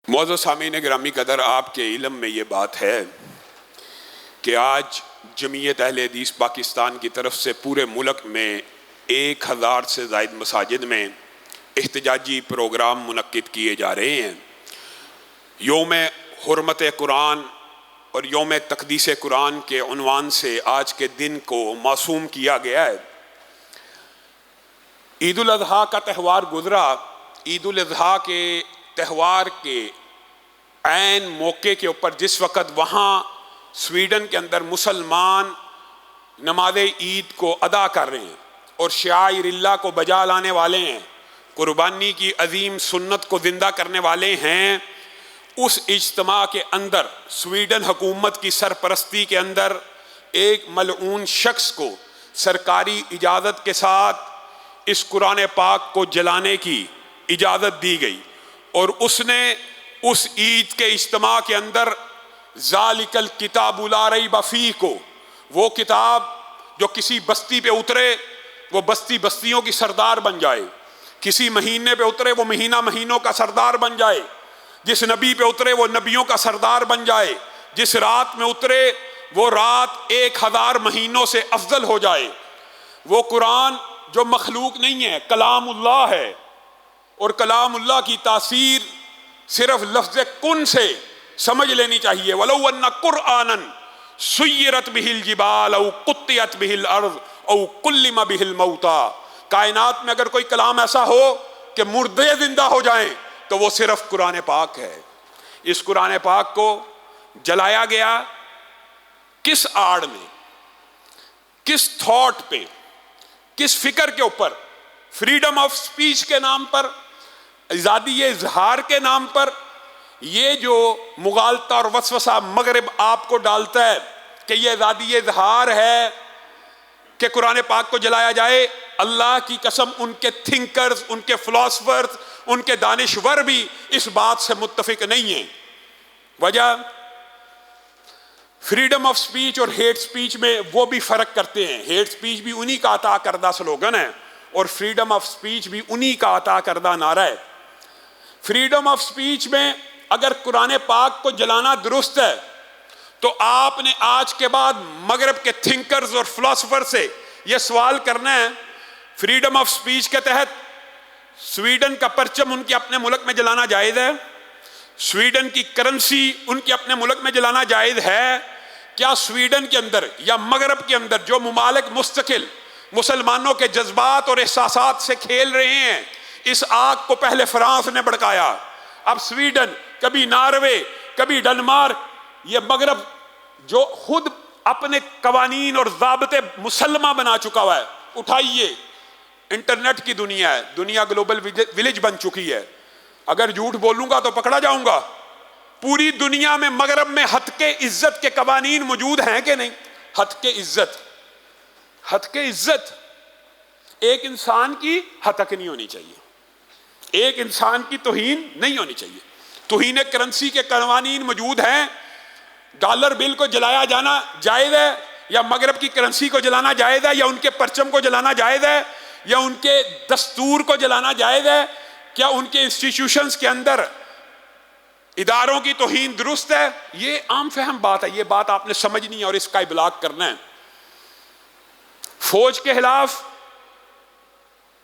معزز سامعین گرامی قدر، آپ کے علم میں یہ بات ہے کہ آج جمعیت اہل حدیث پاکستان کی طرف سے پورے ملک میں 1000 سے زائد مساجد میں احتجاجی پروگرام منعقد کیے جا رہے ہیں۔ یوم حرمت قرآن اور یوم تقدیس قرآن کے عنوان سے آج کے دن کو معصوم کیا گیا ہے۔ عید الاضحیٰ کا تہوار گزرا۔ عید الاضحیٰ کے تہوار کے عین موقع کے اوپر جس وقت وہاں سویڈن کے اندر مسلمان نماز عید کو ادا کر رہے ہیں اور شعائر اللہ کو بجا لانے والے ہیں، قربانی کی عظیم سنت کو زندہ کرنے والے ہیں، اس اجتماع کے اندر سویڈن حکومت کی سرپرستی کے اندر ایک ملعون شخص کو سرکاری اجازت کے ساتھ اس قرآن پاک کو جلانے کی اجازت دی گئی، اور اس نے اس عید کے اجتماع کے اندر ذالک الکتاب لا ریب فیہ کو، وہ کتاب جو کسی بستی پہ اترے وہ بستی بستیوں کی سردار بن جائے، کسی مہینے پہ اترے وہ مہینہ مہینوں کا سردار بن جائے، جس نبی پہ اترے وہ نبیوں کا سردار بن جائے، جس رات میں اترے وہ رات 1000 مہینوں سے افضل ہو جائے۔ وہ قرآن جو مخلوق نہیں ہے، کلام اللہ ہے، اور کلام اللہ کی تاثیر صرف لفظ کن سے سمجھ لینی چاہیے۔ وَلَوْ أَنَّ قُرْآنًا سُيِّرَتْ بِهِ الْجِبَالُ أَوْ قُطِّعَتْ بِهِ الْأَرْضُ أَوْ كُلِّمَ بِهِ الْمَوْتَى، کائنات میں اگر کوئی کلام ایسا ہو کہ مردے زندہ ہو جائیں تو وہ صرف قرآن پاک ہے۔ اس قرآن پاک کو جلایا گیا کس آڑ میں، کس تھاٹ پہ، کس فکر کے اوپر؟ فریڈم آف سپیچ کے نام پر، آزادی اظہار کے نام پر۔ یہ جو مغالطہ اور وسوسہ مغرب آپ کو ڈالتا ہے کہ یہ آزادی اظہار ہے کہ قرآن پاک کو جلایا جائے، اللہ کی قسم ان کے تھنکرز، ان کے فلاسفرز، ان کے دانشور بھی اس بات سے متفق نہیں ہیں۔ وجہ فریڈم آف سپیچ اور ہیٹ سپیچ میں وہ بھی فرق کرتے ہیں۔ ہیٹ سپیچ بھی انہی کا عطا کردہ سلوگن ہے اور فریڈم آف سپیچ بھی انہی کا عطا کردہ نعرہ ہے۔ فریڈم آف سپیچ میں اگر قرآن پاک کو جلانا درست ہے تو آپ نے آج کے بعد مغرب کے تھنکرز اور فلاسفر سے یہ سوال کرنا ہے، فریڈم آف سپیچ کے تحت سویڈن کا پرچم ان کے اپنے ملک میں جلانا جائز ہے؟ سویڈن کی کرنسی ان کے اپنے ملک میں جلانا جائز ہے؟ کیا سویڈن کے اندر یا مغرب کے اندر جو ممالک مستقل مسلمانوں کے جذبات اور احساسات سے کھیل رہے ہیں، اس آگ کو پہلے فرانس نے بھڑکایا، اب سویڈن، کبھی ناروے، کبھی ڈنمارک، یہ مغرب جو خود اپنے قوانین اور ضابطے مسلمہ بنا چکا ہوا ہے۔ اٹھائیے، انٹرنیٹ کی دنیا ہے، دنیا گلوبل ولیج بن چکی ہے۔ اگر جھوٹ بولوں گا تو پکڑا جاؤں گا۔ پوری دنیا میں مغرب میں ہتک عزت کے قوانین موجود ہیں کہ نہیں؟ ہتک عزت، ہتک عزت، ایک انسان کی ہتک نہیں ہونی چاہیے، ایک انسان کی توہین نہیں ہونی چاہیے۔ توہین کرنسی کے قوانین موجود ہیں۔ ڈالر بل کو جلایا جانا جائز ہے یا مغرب کی کرنسی کو جلانا جائز ہے، یا ان کے پرچم کو جلانا جائز ہے، یا ان کے دستور کو جلانا جائز ہے؟ کیا ان کے انسٹیٹیوشنز کے اندر اداروں کی توہین درست ہے؟ یہ عام فہم بات ہے، یہ بات آپ نے سمجھنی ہے اور اس کا ابلاغ کرنا ہے۔ فوج کے خلاف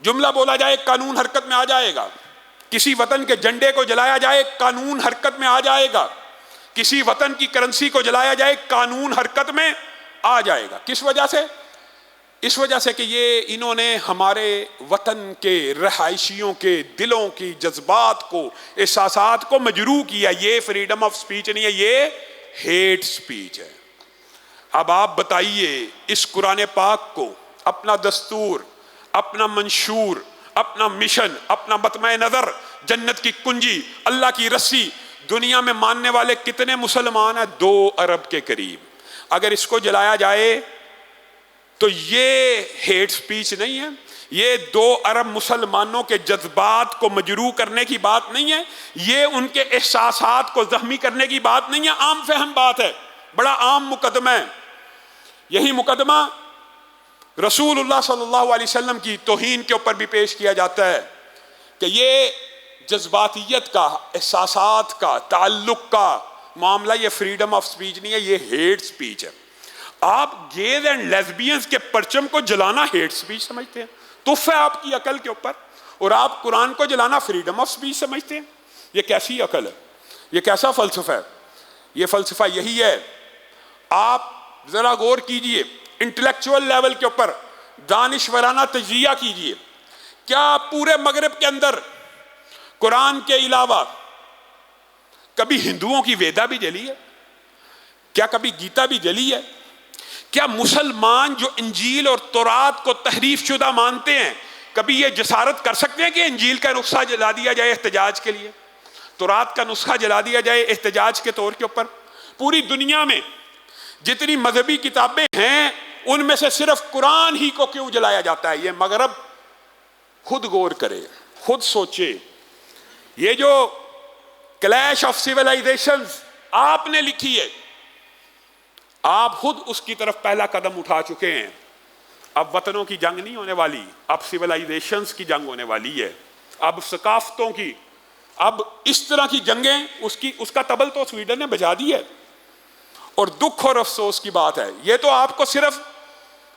جملہ بولا جائے، قانون حرکت میں آ جائے گا۔ کسی وطن کے جھنڈے کو جلایا جائے، قانون حرکت میں آ جائے گا۔ کسی وطن کی کرنسی کو جلایا جائے، قانون حرکت میں آ جائے گا۔ کس وجہ سے؟ اس وجہ سے کہ یہ انہوں نے ہمارے وطن کے رہائشیوں کے دلوں کی جذبات کو، احساسات کو مجروح کیا۔ یہ فریڈم آف سپیچ نہیں ہے، یہ ہیٹ سپیچ ہے۔ اب آپ بتائیے، اس قرآن پاک کو اپنا دستور، اپنا منشور، اپنا مشن، اپنا مطمع نظر، جنت کی کنجی، اللہ کی رسی، دنیا میں ماننے والے کتنے مسلمان ہیں؟ 2 ارب کے قریب۔ اگر اس کو جلایا جائے تو یہ ہیٹ سپیچ نہیں ہے، یہ 2 ارب مسلمانوں کے جذبات کو مجروح کرنے کی بات نہیں ہے، یہ ان کے احساسات کو زخمی کرنے کی بات نہیں ہے، عام فہم بات ہے، بڑا عام مقدمہ ہے۔ یہی مقدمہ رسول اللہ صلی اللہ علیہ وسلم کی توہین کے اوپر بھی پیش کیا جاتا ہے کہ یہ جذباتیت کا، احساسات کا، تعلق کا معاملہ، یہ فریڈم آف سپیچ نہیں ہے، یہ ہیٹ سپیچ ہے۔ آپ گیز اینڈ لیزبینز کے پرچم کو جلانا ہیٹ سپیچ سمجھتے ہیں، تف ہے آپ کی عقل کے اوپر، اور آپ قرآن کو جلانا فریڈم آف سپیچ سمجھتے ہیں؟ یہ کیسی عقل ہے؟ یہ کیسا فلسفہ ہے؟ یہ فلسفہ یہی ہے، آپ ذرا غور کیجئے، انٹلیکچوئل لیول کے اوپر دانشورانہ تجزیہ کیجئے، کیا پورے مغرب کے اندر قرآن کے علاوہ کبھی ہندوؤں کی ویدا بھی جلی ہے؟ کیا کبھی گیتا بھی جلی ہے؟ کیا مسلمان جو انجیل اور تورات کو تحریف شدہ مانتے ہیں کبھی یہ جسارت کر سکتے ہیں کہ انجیل کا نسخہ جلا دیا جائے احتجاج کے لیے، تورات کا نسخہ جلا دیا جائے احتجاج کے طور کے اوپر؟ پوری دنیا میں جتنی مذہبی کتابیں ہیں ان میں سے صرف قرآن ہی کو کیوں جلایا جاتا ہے؟ یہ مغرب خود غور کرے، خود سوچے۔ یہ جو کلیش آف سیولائزیشنز آپ نے لکھی ہے، آپ خود اس کی طرف پہلا قدم اٹھا چکے ہیں۔ اب وطنوں کی جنگ نہیں ہونے والی، اب سیولائزیشنز کی جنگ ہونے والی ہے، اب ثقافتوں کی، اب اس طرح کی جنگیں، اس کا طبل تو سویڈن نے بجا دی ہے۔ اور دکھ اور افسوس کی بات ہے، یہ تو آپ کو صرف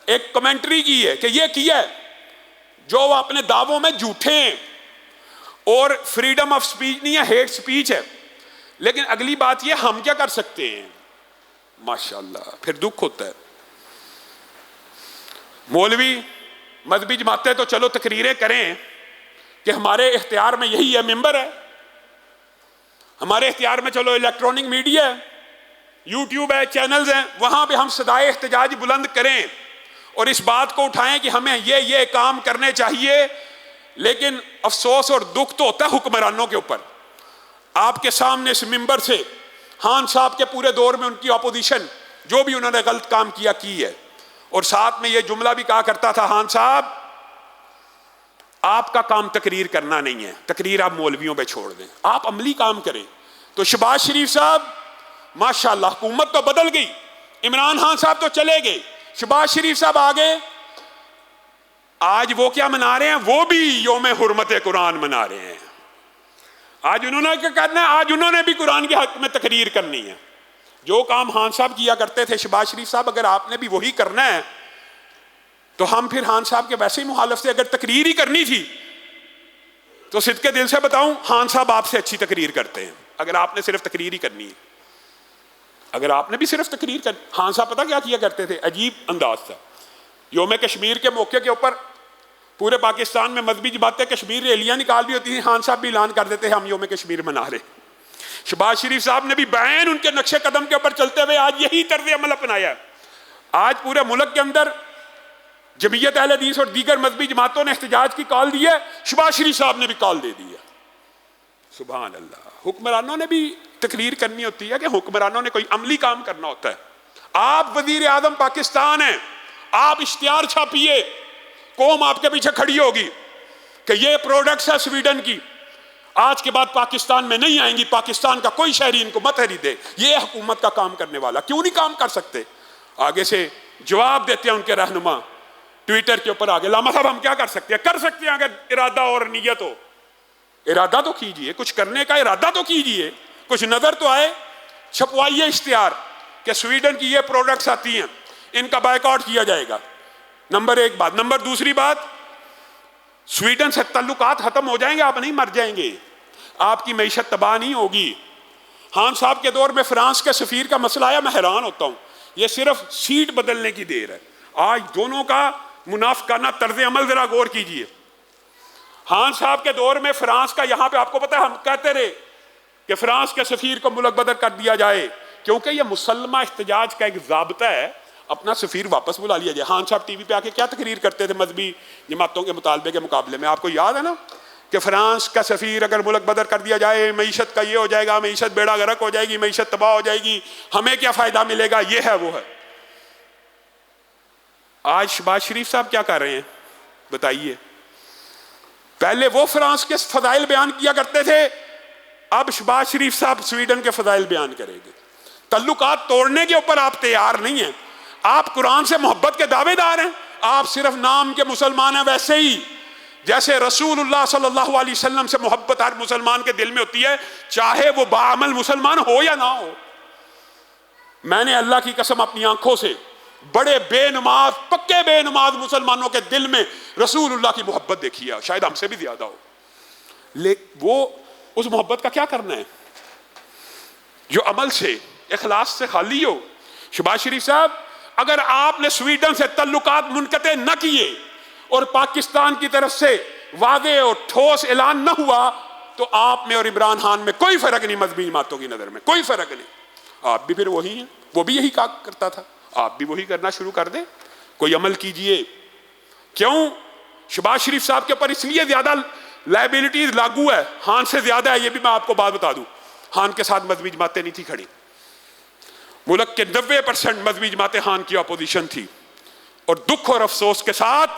ایک کمنٹری کی ہے کہ یہ کیا ہے، جو وہ اپنے دعووں میں جھوٹے ہیں، اور فریڈم آف سپیچ نہیں ہے، ہیٹ سپیچ ہے۔ لیکن اگلی بات یہ، ہم کیا کر سکتے ہیں؟ ماشاءاللہ پھر دکھ ہوتا ہے۔ مولوی مذہبی جماعتیں تو چلو تقریریں کریں کہ ہمارے اختیار میں یہی ہے، ممبر ہے، ہمارے اختیار میں چلو الیکٹرانک میڈیا ہے، یوٹیوب ہے، چینلز ہیں، وہاں پہ ہم صدائے احتجاج بلند کریں اور اس بات کو اٹھائیں کہ ہمیں یہ کام کرنے چاہیے۔ لیکن افسوس اور دکھ تو ہوتا ہے حکمرانوں کے اوپر۔ آپ کے سامنے اس ممبر سے خان صاحب کے پورے دور میں ان کی اپوزیشن جو بھی انہوں نے غلط کام کیا کی ہے، اور ساتھ میں یہ جملہ بھی کہا کرتا تھا، خان صاحب آپ کا کام تقریر کرنا نہیں ہے، تقریر آپ مولویوں پہ چھوڑ دیں، آپ عملی کام کریں۔ تو شہباز شریف صاحب ماشاءاللہ، حکومت تو بدل گئی، عمران خان صاحب تو چلے گئے، شہباز شریف صاحب آگے، آج وہ کیا منا رہے ہیں؟ وہ بھی یوم حرمت قرآن منا رہے ہیں۔ آج انہوں نے کیا کرنا ہے؟ آج انہوں نے بھی قرآن کے حق میں تقریر کرنی ہے۔ جو کام خان صاحب کیا کرتے تھے، شہباز شریف صاحب اگر آپ نے بھی وہی کرنا ہے تو ہم پھر خان صاحب کے ویسے ہی مخالف تھے۔ اگر تقریر ہی کرنی تھی تو صدقے دل سے بتاؤں، خان صاحب آپ سے اچھی تقریر کرتے ہیں، اگر آپ نے صرف تقریر ہی کرنی ہے۔ اگر آپ نے بھی صرف تقریر کرنی، خان صاحب پتہ کیا کیا کرتے تھے؟ عجیب انداز تھا۔ یوم کشمیر کے موقع کے اوپر پورے پاکستان میں مذہبی جماعتیں کشمیر ریلیاں نکال بھی ہوتی تھیں، خان صاحب بھی اعلان کر دیتے ہیں ہم یوم کشمیر منا رہے۔ شہباز شریف صاحب نے بھی بعین ان کے نقش قدم کے اوپر چلتے ہوئے آج یہی طرز عمل اپنایا ہے۔ آج پورے ملک کے اندر جمعیت اہل حدیث اور دیگر مذہبی جماعتوں نے احتجاج کی کال دی ہے، شہباز شریف صاحب نے بھی کال دے دی ہے۔ سبحان اللہ۔ حکمرانوں نے بھی تقریر کرنی ہوتی ہے کہ حکمرانوں نے کوئی عملی کام کرنا ہوتا ہے۔ آپ وزیر اعظم پاکستان ہیں، آپ اشتہار چھاپیے، قوم آپ کے پیچھے کھڑی ہوگی کہ یہ پروڈکٹس ہے سویڈن کی، آج کے بعد پاکستان میں نہیں آئیں گی، پاکستان کا کوئی شہری ان کو مت خریدے۔ یہ حکومت کا کام کرنے والا کیوں نہیں کام کر سکتے؟ آگے سے جواب دیتے ہیں ان کے رہنما ٹویٹر کے اوپر آگے، لاما صاحب ہم کیا کر سکتے ہیں؟ کر سکتے ہیں اگر ارادہ اور نیت ہو، ارادہ تو کیجئے، کچھ کرنے کا ارادہ تو کیجئے، کچھ نظر تو آئے، چھپوائیے اشتہار کہ سویڈن کی یہ پروڈکٹس آتی ہیں، ان کا بائیکاٹ کیا جائے گا۔ نمبر ایک بات۔ نمبر دوسری بات، سویڈن سے تعلقات ختم ہو جائیں گے، آپ نہیں مر جائیں گے، آپ کی معیشت تباہ نہیں ہوگی۔ خان صاحب کے دور میں فرانس کے سفیر کا مسئلہ آیا، میں حیران ہوتا ہوں، یہ صرف سیٹ بدلنے کی دیر ہے۔ آج دونوں کا منافقانہ طرز عمل ذرا غور کیجئے۔ خان صاحب کے دور میں فرانس کا، یہاں پہ آپ کو پتہ ہے ہم کہتے رہے کہ فرانس کے سفیر کو ملک بدر کر دیا جائے، کیونکہ یہ مسلمہ احتجاج کا ایک ضابطہ ہے، اپنا سفیر واپس بلا لیا جائے۔ خان صاحب ٹی وی پہ آ کے کیا تقریر کرتے تھے مذہبی جماعتوں کے مطالبے کے مقابلے میں؟ آپ کو یاد ہے نا کہ فرانس کا سفیر اگر ملک بدر کر دیا جائے، معیشت کا یہ ہو جائے گا، معیشت بیڑا غرق ہو جائے گی، معیشت تباہ ہو جائے گی، ہمیں کیا فائدہ ملے گا، یہ ہے وہ ہے۔ آج شہباز شریف صاحب کیا کر رہے ہیں بتائیے؟ پہلے وہ فرانس کے فضائل بیان کیا کرتے تھے، اب شہباز شریف صاحب سویڈن کے فضائل بیان کریں گے۔ تعلقات توڑنے کے اوپر آپ تیار نہیں ہیں، آپ قرآن سے محبت کے دعوے دار ہیں، آپ صرف نام کے مسلمان ہیں۔ ویسے ہی جیسے رسول اللہ صلی اللہ علیہ وسلم سے محبت ہر مسلمان کے دل میں ہوتی ہے، چاہے وہ باعمل مسلمان ہو یا نہ ہو۔ میں نے اللہ کی قسم اپنی آنکھوں سے بڑے بے نماز، پکے بے نماز مسلمانوں کے دل میں رسول اللہ کی محبت دیکھی ہے، شاید ہم سے بھی زیادہ ہو، لیکن وہ اس محبت کا کیا کرنا ہے جو عمل سے، اخلاص سے خالی ہو۔ شہباز شریف صاحب، اگر آپ نے سویڈن سے تعلقات منقطع نہ کیے اور پاکستان کی طرف سے واضح اور ٹھوس اعلان نہ ہوا تو آپ میں اور عمران خان میں کوئی فرق نہیں، مذہبی جماعتوں کی نظر میں کوئی فرق نہیں۔ آپ بھی پھر وہی ہیں، وہ بھی یہی کہا کرتا تھا، آپ بھی وہی کرنا شروع کر دیں، کوئی عمل کیجئے۔ کیوں؟ شہباز شریف صاحب کے اوپر اس لیے زیادہ لائبلٹیز لاگو ہے، خان سے زیادہ ہے، یہ بھی میں آپ کو بات بتا دوں۔ خان کے ساتھ مذہبی جماعتیں نہیں تھی کھڑی، ملک کے 90% مذہبی جماعتیں خان کی اپوزیشن تھی، اور دکھ اور افسوس کے ساتھ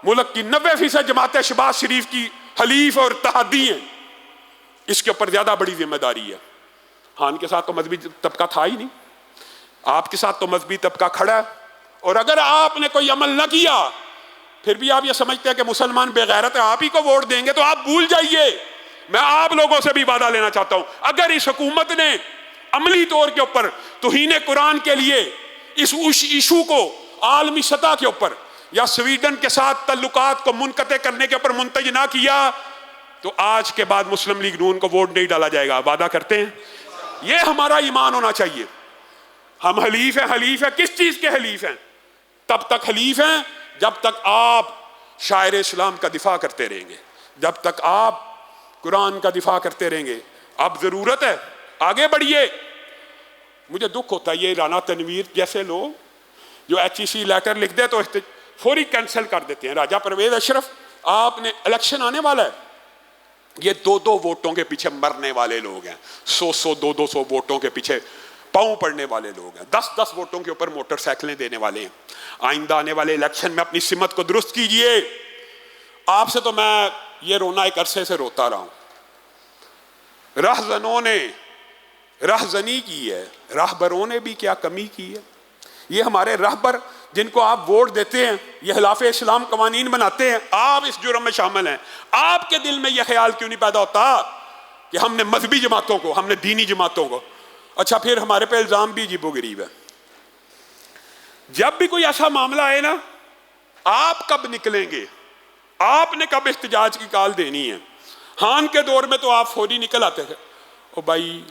ملک کی 90% جماعتیں شہباز شریف کی حلیف اور اتحادی ہیں۔ اس کے اوپر زیادہ بڑی ذمہ داری ہے۔ خان کے ساتھ تو مذہبی طبقہ تھا ہی نہیں، آپ کے ساتھ تو مذہبی طبقہ کھڑا ہے، اور اگر آپ نے کوئی عمل نہ کیا پھر بھی آپ یہ سمجھتے ہیں کہ مسلمان بے غیرت ہے، آپ ہی کو ووٹ دیں گے، تو آپ بھول جائیے۔ میں آپ لوگوں سے بھی وعدہ لینا چاہتا ہوں، اگر اس حکومت نے عملی طور کے اوپر توہین قرآن کے لیے اس ایشو کو عالمی سطح کے اوپر یا سویڈن کے ساتھ تعلقات کو منقطع کرنے کے اوپر منتج نہ کیا تو آج کے بعد مسلم لیگ نون کو ووٹ نہیں ڈالا جائے گا۔ وعدہ کرتے ہیں؟ یہ ہمارا ایمان ہونا چاہیے۔ ہم حلیف ہیں، حلیف ہیں، کس چیز کے حلیف ہیں؟ تب تک حلیف ہیں جب تک آپ شاعر اسلام کا دفاع کرتے رہیں گے، جب تک آپ قرآن کا دفاع کرتے رہیں گے۔ اب ضرورت ہے آگے بڑھیے۔ مجھے دکھ ہوتا ہے یہ رانا تنویر جیسے لوگ جو HEC لیٹر لکھ دے تو فوری کینسل کر دیتے ہیں۔ راجہ پرویز اشرف، آپ نے الیکشن آنے والا ہے، یہ 2 ووٹوں کے پیچھے مرنے والے لوگ ہیں، 100 200 ووٹوں کے پیچھے پاؤں پڑنے والے لوگ ہیں، 10 ووٹوں کے اوپر موٹر سائیکلیں دینے والے ہیں۔ آئندہ آنے والے الیکشن میں اپنی سمت کو درست کیجئے۔ آپ سے تو میں یہ رونا ایک عرصے سے روتا رہا ہوں۔ رہزنوں نے رہزنی کی ہے، راہبروں نے بھی کیا کمی کی ہے؟ یہ ہمارے راہبر جن کو آپ ووٹ دیتے ہیں، یہ خلاف اسلام قوانین بناتے ہیں، آپ اس جرم میں شامل ہیں۔ آپ کے دل میں یہ خیال کیوں نہیں پیدا ہوتا کہ ہم نے مذہبی جماعتوں کو، ہم نے دینی جماعتوں کو؟ اچھا، پھر ہمارے پہ الزام بھی عجیب و غریب ہے۔ جب بھی کوئی ایسا معاملہ آئے نا، آپ کب نکلیں گے؟ آپ نے کب احتجاج کی کال دینی ہے؟ خان کے دور میں تو آپ فوری نکل آتے تھے، او بھائی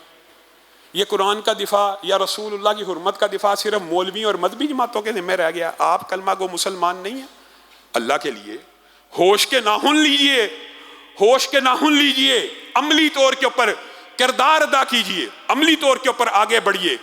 یہ قرآن کا دفاع یا رسول اللہ کی حرمت کا دفاع صرف مولوی اور مذہبی جماعتوں کے ذمہ رہ گیا، آپ کلمہ گو مسلمان نہیں ہیں۔ اللہ کے لیے ہوش کے ناخن لیجئے، ہوش کے ناخن لیجئے، عملی طور کے اوپر کردار ادا کیجئے، عملی طور کے اوپر آگے بڑھیے۔